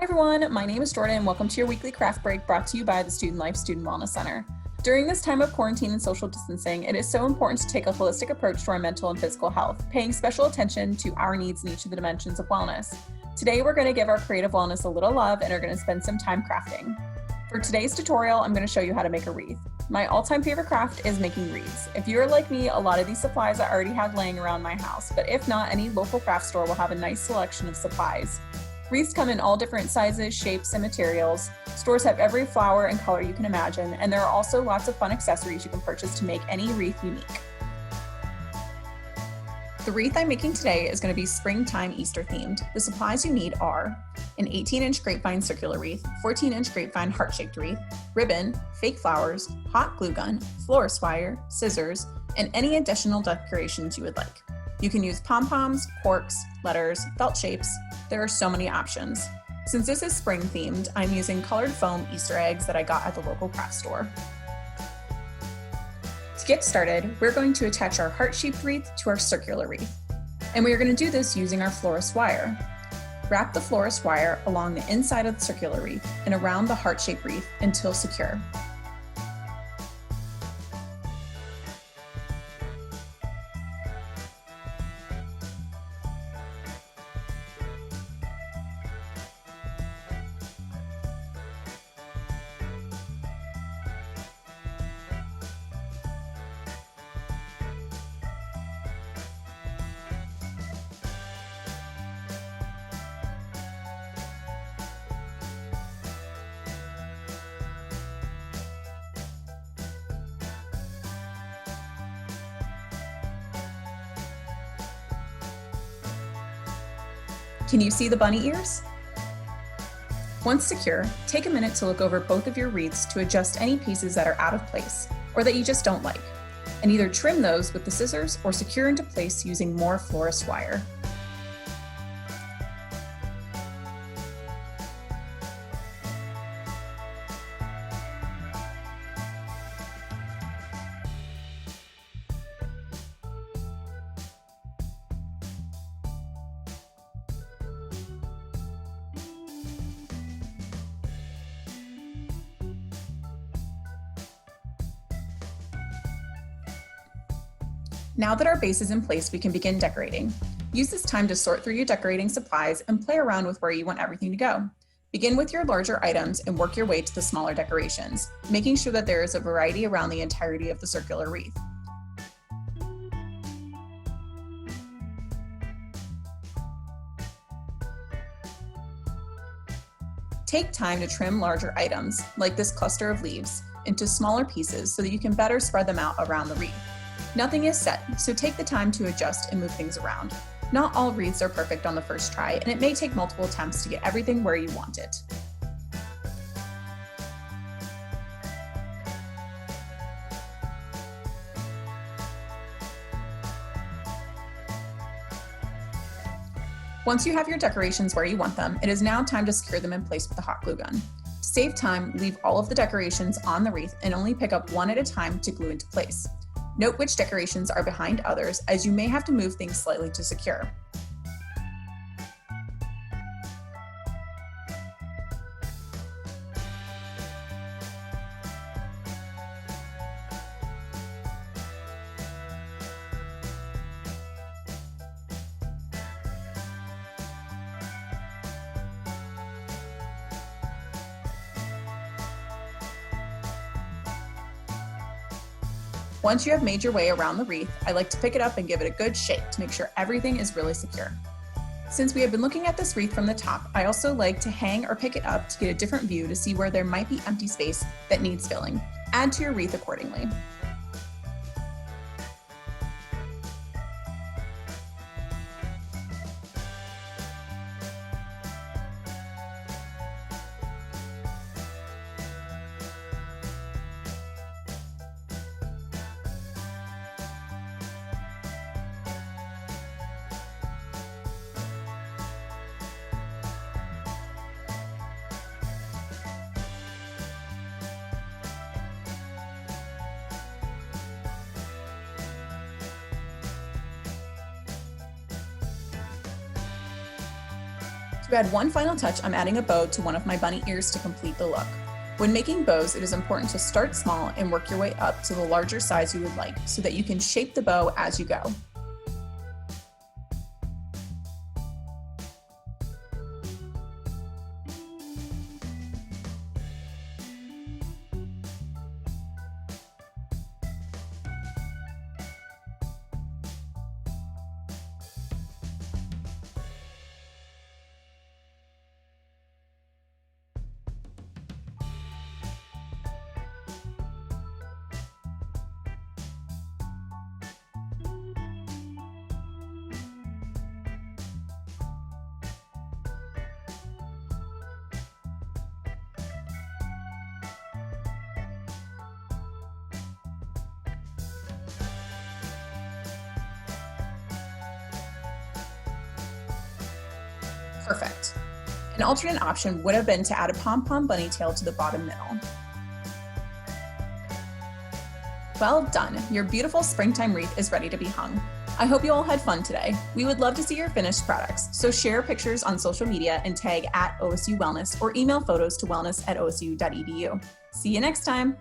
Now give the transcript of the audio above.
Hi everyone, my name is Jordan and welcome to your weekly craft break brought to you by the Student Life Student Wellness Center. During this time of quarantine and social distancing, it is so important to take a holistic approach to our mental and physical health, paying special attention to our needs in each of the dimensions of wellness. Today, we're going to give our creative wellness a little love and are going to spend some time crafting. For today's tutorial, I'm going to show you how to make a wreath. My all-time favorite craft is making wreaths. If you're like me, a lot of these supplies I already have laying around my house, but if not, any local craft store will have a nice selection of supplies. Wreaths come in all different sizes, shapes, and materials. Stores have every flower and color you can imagine, and there are also lots of fun accessories you can purchase to make any wreath unique. The wreath I'm making today is going to be springtime Easter themed. The supplies you need are an 18-inch grapevine circular wreath, 14-inch grapevine heart-shaped wreath, ribbon, fake flowers, hot glue gun, florist wire, scissors, and any additional decorations you would like. You can use pom-poms, corks, letters, felt shapes. There are so many options. Since this is spring themed, I'm using colored foam Easter eggs that I got at the local craft store. To get started, we're going to attach our heart-shaped wreath to our circular wreath. And we are going to do this using our florist wire. Wrap the florist wire along the inside of the circular wreath and around the heart-shaped wreath until secure. Can you see the bunny ears? Once secure, take a minute to look over both of your wreaths to adjust any pieces that are out of place or that you just don't like, and either trim those with the scissors or secure into place using more florist wire. Now that our base is in place, we can begin decorating. Use this time to sort through your decorating supplies and play around with where you want everything to go. Begin with your larger items and work your way to the smaller decorations, making sure that there is a variety around the entirety of the circular wreath. Take time to trim larger items, like this cluster of leaves, into smaller pieces so that you can better spread them out around the wreath. Nothing is set, so take the time to adjust and move things around. Not all wreaths are perfect on the first try, and it may take multiple attempts to get everything where you want it. Once you have your decorations where you want them, it is now time to secure them in place with the hot glue gun. To save time, leave all of the decorations on the wreath and only pick up one at a time to glue into place. Note which decorations are behind others, as you may have to move things slightly to secure. Once you have made your way around the wreath, I like to pick it up and give it a good shake to make sure everything is really secure. Since we have been looking at this wreath from the top, I also like to hang or pick it up to get a different view to see where there might be empty space that needs filling. Add to your wreath accordingly. To add one final touch, I'm adding a bow to one of my bunny ears to complete the look. When making bows, it is important to start small and work your way up to the larger size you would like so that you can shape the bow as you go. Perfect. An alternate option would have been to add a pom-pom bunny tail to the bottom middle. Well done. Your beautiful springtime wreath is ready to be hung. I hope you all had fun today. We would love to see your finished products, so share pictures on social media and tag @OSU Wellness or email photos to wellness@osu.edu. See you next time.